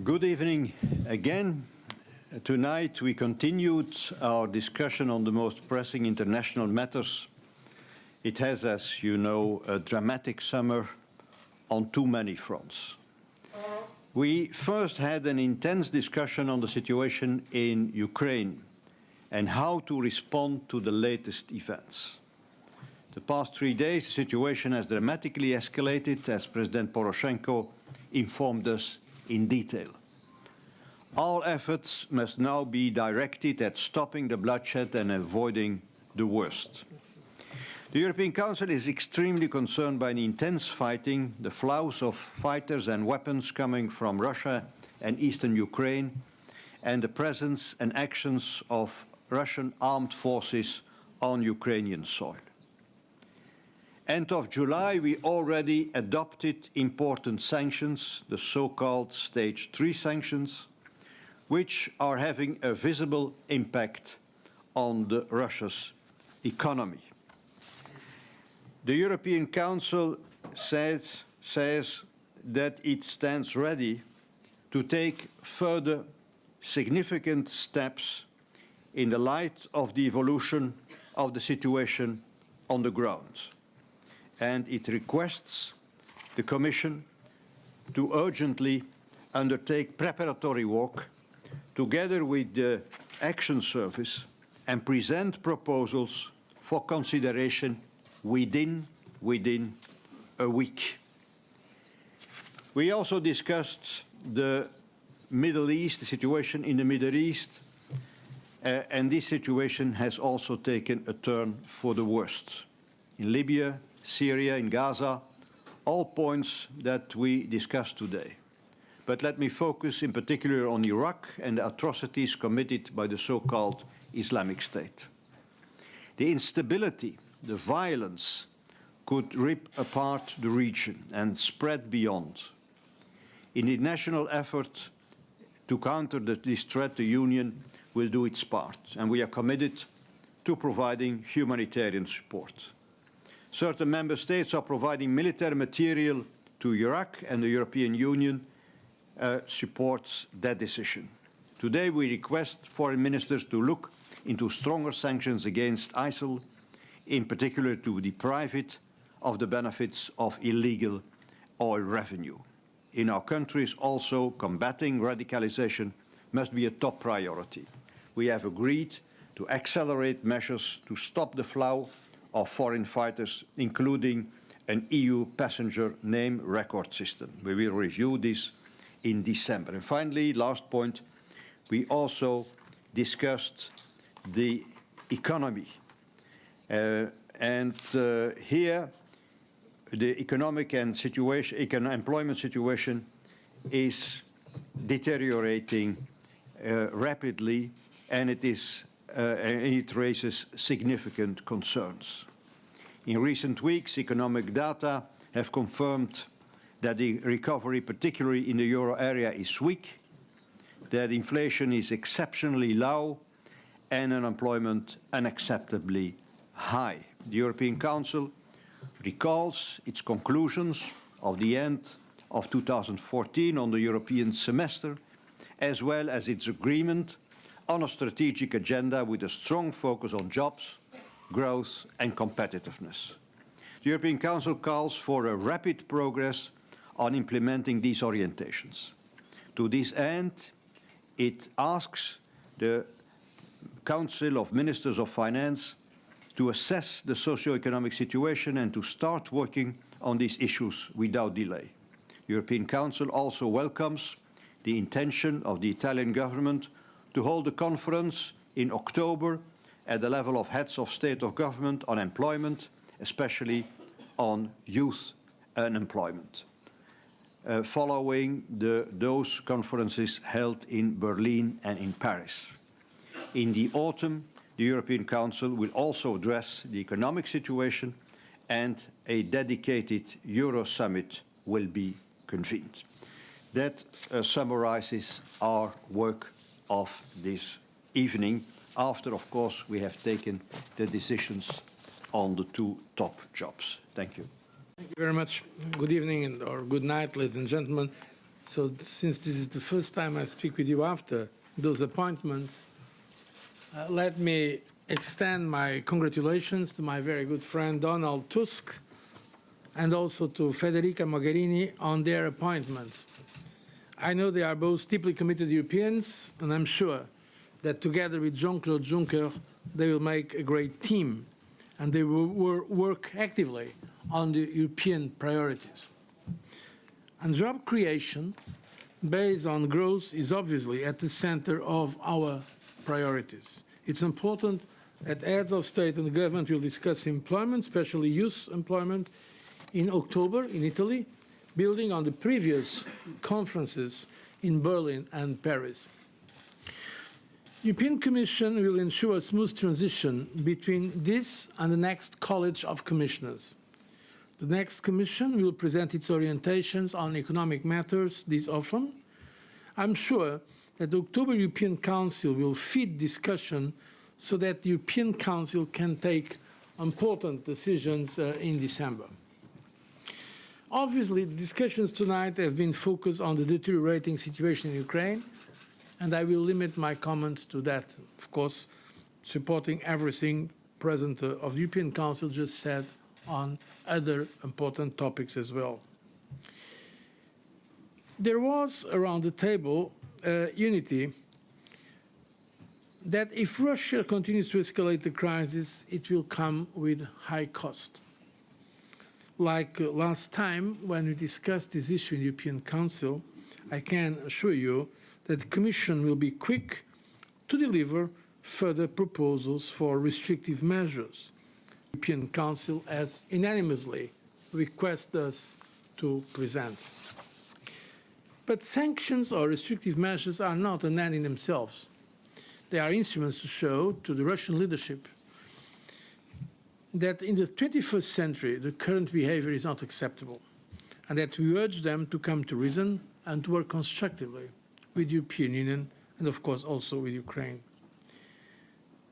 Good evening again. Tonight we continued our discussion on the most pressing international matters. It has, as you know, a dramatic summer on too many fronts. We first had an intense discussion on the situation in Ukraine and how to respond to the latest events. The past 3 days, the situation has dramatically escalated, as President Poroshenko informed us in detail. All efforts must now be directed at stopping the bloodshed and avoiding the worst. The European Council is extremely concerned by the intense fighting, the flows of fighters and weapons coming from Russia and eastern Ukraine, and the presence and actions of Russian armed forces on Ukrainian soil. End of July, we already adopted important sanctions, the so-called Stage 3 sanctions, which are having a visible impact on Russia's economy. The European Council says that it stands ready to take further significant steps in the light of the evolution of the situation on the ground. And it requests the Commission to urgently undertake preparatory work together with the Action Service and present proposals for consideration within a week. We also discussed the Middle East, the situation in the Middle East, and this situation has also taken a turn for the worst. In Libya, Syria, in Gaza, all points that we discussed today. But let me focus in particular on Iraq and the atrocities committed by the so-called Islamic State. The instability, the violence could rip apart the region and spread beyond. In the national effort to counter this threat, the Union will do its part, and we are committed to providing humanitarian support. Certain member states are providing military material to Iraq, and the European Union supports that decision. Today we request foreign ministers to look into stronger sanctions against ISIL, in particular to deprive it of the benefits of illegal oil revenue. In our countries also, combating radicalization must be a top priority. We have agreed to accelerate measures to stop the flow of foreign fighters, including an EU passenger name record system. We will review this in December. And finally, last point, we also discussed the economy. Here, the economic and employment situation is deteriorating rapidly, and it raises significant concerns. In recent weeks, economic data have confirmed that the recovery, particularly in the euro area, is weak, that inflation is exceptionally low, and unemployment unacceptably high. The European Council recalls its conclusions of the end of 2014 on the European semester, as well as its agreement on a strategic agenda with a strong focus on jobs, growth and competitiveness. The European Council calls for a rapid progress on implementing these orientations. To this end, it asks the Council of Ministers of Finance to assess the socio-economic situation and to start working on these issues without delay. The European Council also welcomes the intention of the Italian government to hold a conference in October at the level of heads of state or government on employment, especially on youth unemployment, following those conferences held in Berlin and in Paris. In the autumn, the European Council will also address the economic situation, and a dedicated Euro summit will be convened. That summarizes our work of this evening, after, of course, we have taken the decisions on the two top jobs. Thank you. Thank you very much. Good evening or good night, ladies and gentlemen. So since this is the first time I speak with you after those appointments, let me extend my congratulations to my very good friend Donald Tusk and also to Federica Mogherini on their appointments. I know they are both deeply committed Europeans, and I'm sure that together with Jean-Claude Juncker, they will make a great team, and they will work actively on the European priorities. And job creation based on growth is obviously at the center of our priorities. It's important that heads of state and government will discuss employment, especially youth employment, in October in Italy, building on the previous conferences in Berlin and Paris. The European Commission will ensure a smooth transition between this and the next College of Commissioners. The next Commission will present its orientations on economic matters this autumn. I'm sure that the October European Council will feed discussion so that the European Council can take important decisions in December. Obviously, the discussions tonight have been focused on the deteriorating situation in Ukraine, and I will limit my comments to that. Of course, supporting everything President of the European Council just said on other important topics as well. There was around the table unity that if Russia continues to escalate the crisis, it will come with high cost. Like last time when we discussed this issue in the European Council, I can assure you that the Commission will be quick to deliver further proposals for restrictive measures. The European Council has unanimously requested us to present. But sanctions or restrictive measures are not an end in themselves. They are instruments to show to the Russian leadership that in the 21st century, the current behavior is not acceptable, and that we urge them to come to reason and to work constructively with the European Union and, of course, also with Ukraine.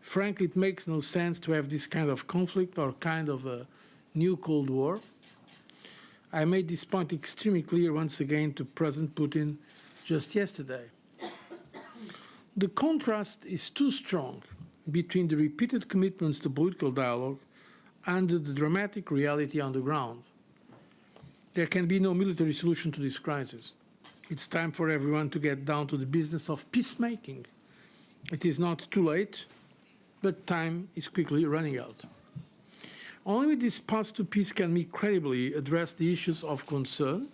Frankly, it makes no sense to have this kind of conflict or kind of a new Cold War. I made this point extremely clear once again to President Putin just yesterday. The contrast is too strong between the repeated commitments to political dialogue and the dramatic reality on the ground. There can be no military solution to this crisis. It's time for everyone to get down to the business of peacemaking. It is not too late, but time is quickly running out. Only with this path to peace can we credibly address the issues of concern.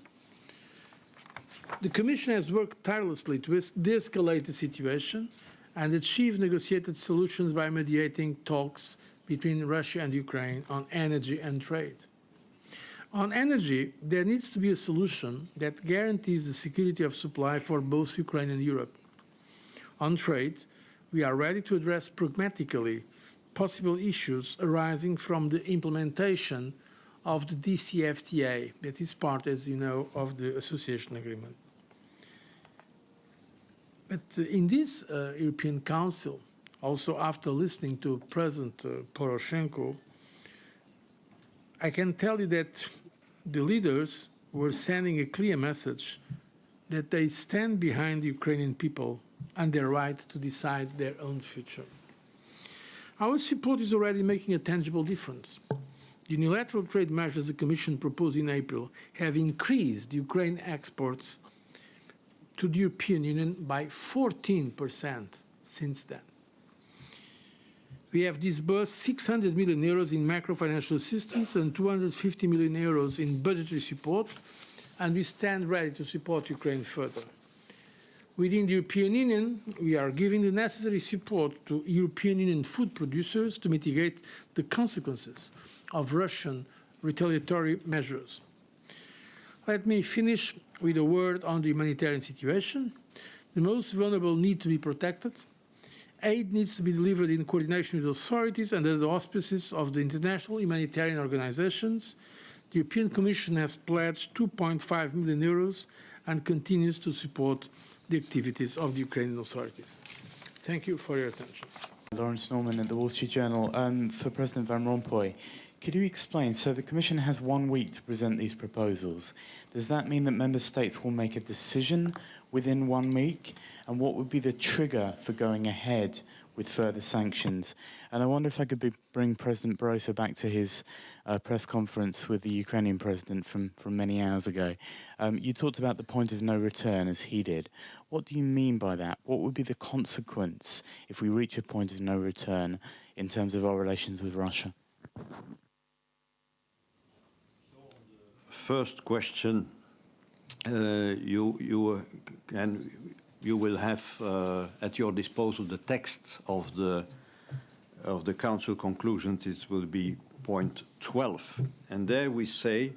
The Commission has worked tirelessly to de-escalate the situation and achieve negotiated solutions by mediating talks between Russia and Ukraine on energy and trade. On energy, there needs to be a solution that guarantees the security of supply for both Ukraine and Europe. On trade, we are ready to address pragmatically possible issues arising from the implementation of the DCFTA, that is part, as you know, of the association agreement. But in this European Council, also after listening to President Poroshenko, I can tell you that the leaders were sending a clear message that they stand behind the Ukrainian people and their right to decide their own future. Our support is already making a tangible difference. The unilateral trade measures the Commission proposed in April have increased Ukraine exports to the European Union by 14% since then. We have disbursed 600 million euros in macro-financial assistance and 250 million euros in budgetary support, and we stand ready to support Ukraine further. Within the European Union, we are giving the necessary support to European Union food producers to mitigate the consequences of Russian retaliatory measures. Let me finish with a word on the humanitarian situation. The most vulnerable need to be protected. Aid needs to be delivered in coordination with authorities and under the auspices of the international humanitarian organizations. The European Commission has pledged 2.5 million euros and continues to support the activities of the Ukrainian authorities. Thank you for your attention. Lawrence Norman at the Wall Street Journal. For President Van Rompuy, Could you explain, so the Commission has 1 week to present these proposals. Does that mean that Member States will make a decision within 1 week? And what would be the trigger for going ahead with further sanctions? And I wonder if I could bring President Barroso back to his press conference with the Ukrainian president from many hours ago. You talked about the point of no return, as he did. What do you mean by that? What would be the consequence if we reach a point of no return in terms of our relations with Russia? First question, you will have at your disposal the text of the Council conclusions. It will be point 12, and there we say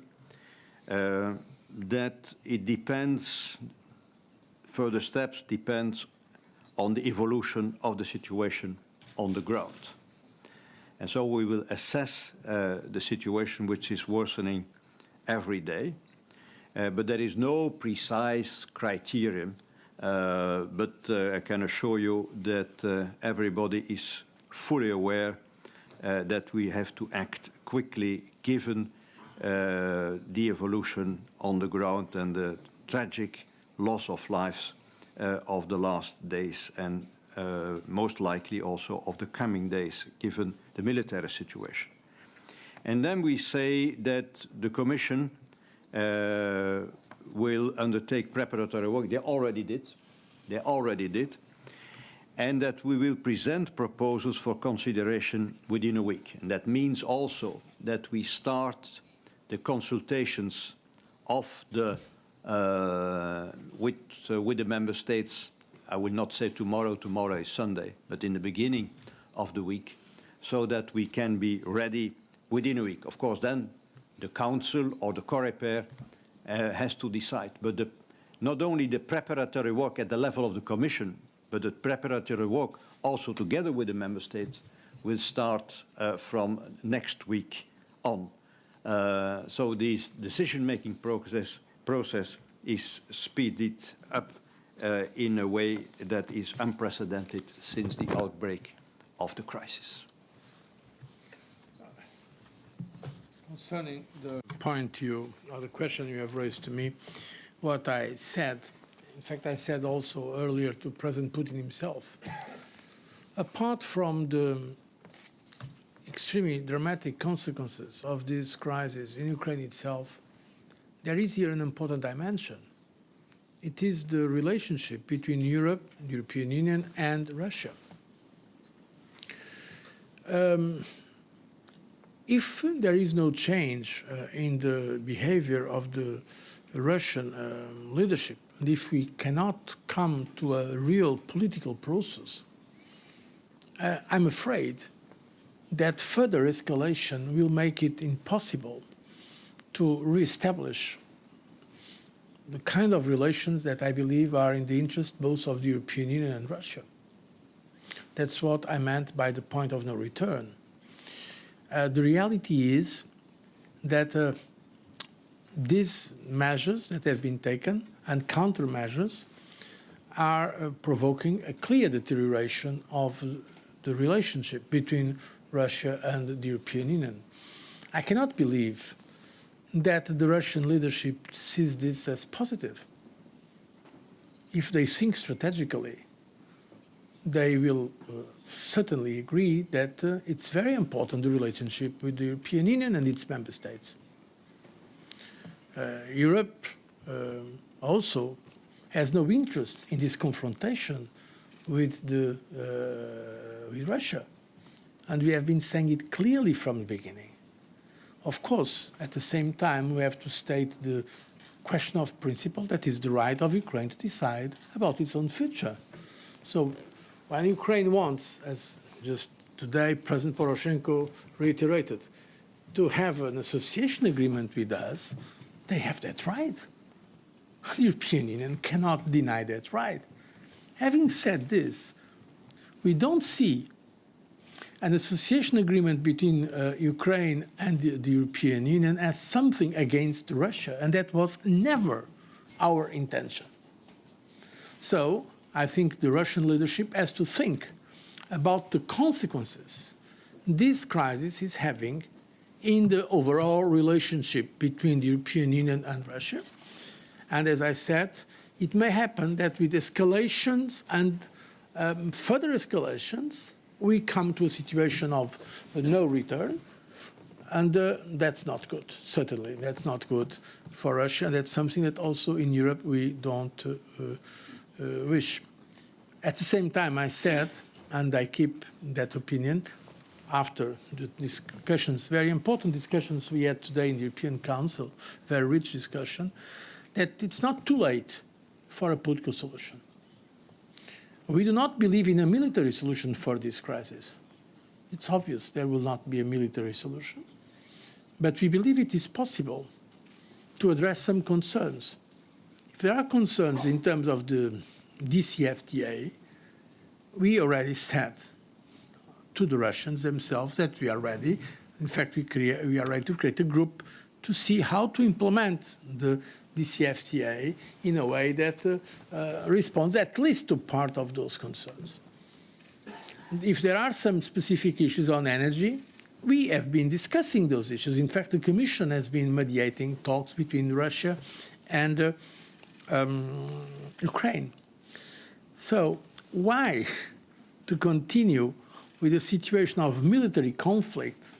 that it depends. Further steps depends on the evolution of the situation on the ground, and so we will assess the situation, which is worsening every day, but there is no precise criterion, but I can assure you that everybody is fully aware that we have to act quickly given the evolution on the ground and the tragic loss of lives of the last days, and most likely also of the coming days given the military situation. And then we say that the Commission will undertake preparatory work. They already did. And that we will present proposals for consideration within a week. And that means also that we start the consultations of the with the Member States. I will not say tomorrow is Sunday, but in the beginning of the week, so that we can be ready within a week. Of course, then the Council or the COREPER has to decide. But not only the preparatory work at the level of the Commission, but the preparatory work also together with the Member States will start from next week on. So this decision-making process is speeded up in a way that is unprecedented since the outbreak of the crisis. Concerning the point or the question you have raised to me, what I said, in fact, I said also earlier to President Putin himself, apart from the extremely dramatic consequences of this crisis in Ukraine itself, there is here an important dimension. It is the relationship between Europe, the European Union, and Russia. If there is no change in the behavior of the Russian leadership, and if we cannot come to a real political process, I'm afraid that further escalation will make it impossible to reestablish the kind of relations that I believe are in the interest both of the European Union and Russia. That's what I meant by the point of no return. The reality is that these measures that have been taken and countermeasures are provoking a clear deterioration of the relationship between Russia and the European Union. I cannot believe that the Russian leadership sees this as positive. If they think strategically, they will certainly agree that it's very important, the relationship with the European Union and its member states. Europe also has no interest in this confrontation with Russia. And we have been saying it clearly from the beginning. Of course, at the same time, we have to state the question of principle, that is the right of Ukraine to decide about its own future. So when Ukraine wants, as just today President Poroshenko reiterated, to have an association agreement with us, they have that right. The European Union cannot deny that right. Having said this, we don't see an association agreement between Ukraine and the European Union as something against Russia, and that was never our intention. So I think the Russian leadership has to think about the consequences this crisis is having in the overall relationship between the European Union and Russia. And as I said, it may happen that with escalations and further escalations, we come to a situation of no return. And that's not good, certainly. That's not good for Russia. That's something that also in Europe we don't wish. At the same time, I said, and I keep that opinion, after the discussions, very important discussions we had today in the European Council, very rich discussion, that it's not too late for a political solution. We do not believe in a military solution for this crisis. It's obvious there will not be a military solution. But we believe it is possible to address some concerns. If there are concerns in terms of the DCFTA, we already said to the Russians themselves that we are ready. In fact, we are ready to create a group to see how to implement the DCFTA in a way that responds at least to part of those concerns. If there are some specific issues on energy, we have been discussing those issues. In fact, the Commission has been mediating talks between Russia and Ukraine. So why to continue with a situation of military conflict,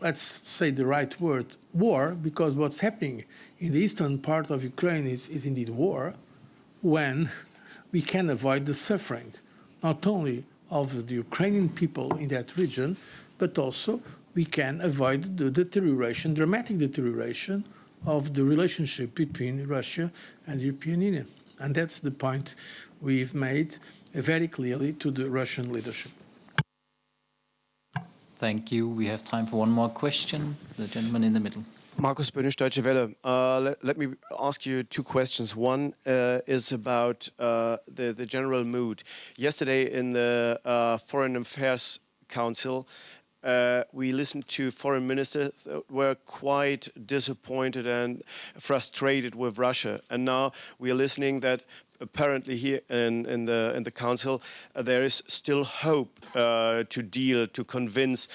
let's say the right word, war, because what's happening in the eastern part of Ukraine is indeed war, when we can avoid the suffering, not only of the Ukrainian people in that region, but also we can avoid the deterioration, dramatic deterioration of the relationship between Russia and the European Union. And that's the point we've made very clearly to the Russian leadership. Thank you. We have time for one more question. The gentleman in the middle. Markus Böhnisch, Deutsche Welle. Let me ask you two questions. One is about the general mood. Yesterday in the Foreign Affairs Council, we listened to foreign ministers that were quite disappointed and frustrated with Russia. And now we are listening that apparently here in the council there is still hope to convince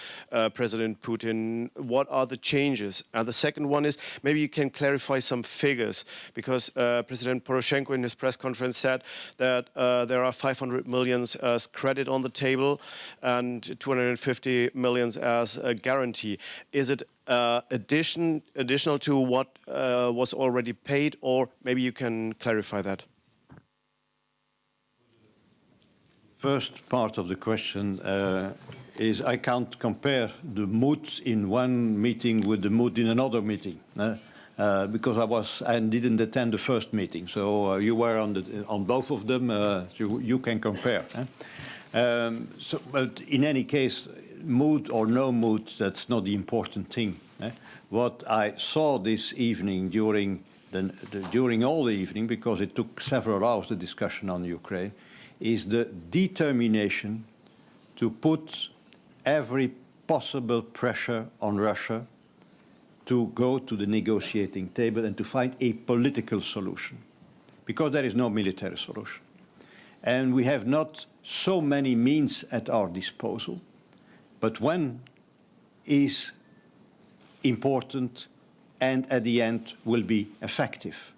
President Putin. What are the changes? And the second one is maybe you can clarify some figures, because President Poroshenko in his press conference said that there are 500 million as credit on the table and 250 million as a guarantee. Is it additional to what was already paid, or maybe you can clarify that? First part of the question is I can't compare the mood in one meeting with the mood in another meeting because I didn't attend the first meeting, so you were on both of them, so you can compare. But in any case, mood or no mood, that's not the important thing. What I saw this evening during all the evening, because it took several hours, the discussion on Ukraine, is the determination to put every possible pressure on Russia to go to the negotiating table and to find a political solution, because there is no military solution. And we have not so many means at our disposal, but one is important and at the end will be effective,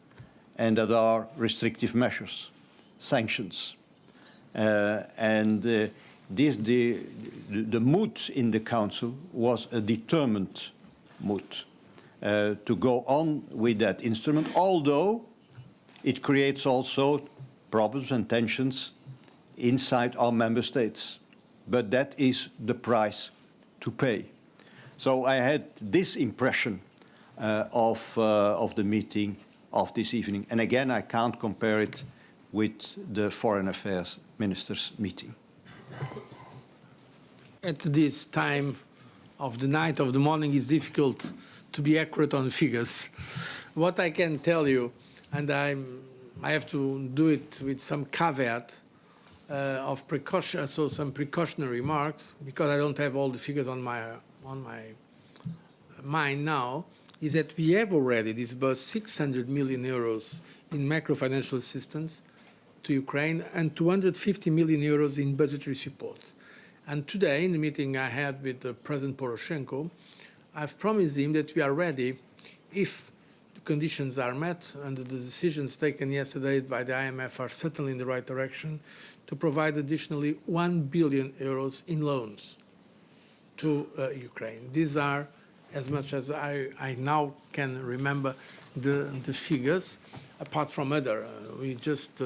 and that are restrictive measures, sanctions. The mood in the Council was a determined mood to go on with that instrument, although it creates also problems and tensions inside our member states. But that is the price to pay. So I had this impression of the meeting of this evening. And again, I can't compare it with the Foreign Affairs Ministers' meeting. At this time of the night, of the morning, it's difficult to be accurate on figures. What I can tell you, and I have to do it with some caveat of precaution, so some precautionary remarks, because I don't have all the figures on my mind now, is that we have already disbursed 600 million euros in macro-financial assistance to Ukraine and 250 million euros in budgetary support. And today, in the meeting I had with President Poroshenko, I've promised him that we are ready if the conditions are met and the decisions taken yesterday by the IMF are certainly in the right direction, to provide additionally 1 billion euros in loans to Ukraine. These are, as much as I now can remember, the figures, apart from other. We just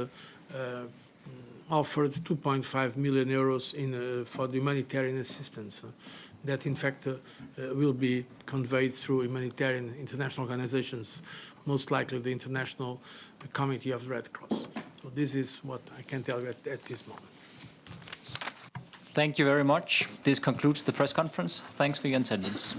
offered 2.5 million euros for the humanitarian assistance that, in fact, will be conveyed through humanitarian international organizations, most likely the International Committee of the Red Cross. So this is what I can tell you at this moment. Thank you very much. This concludes the press conference. Thanks for your attendance.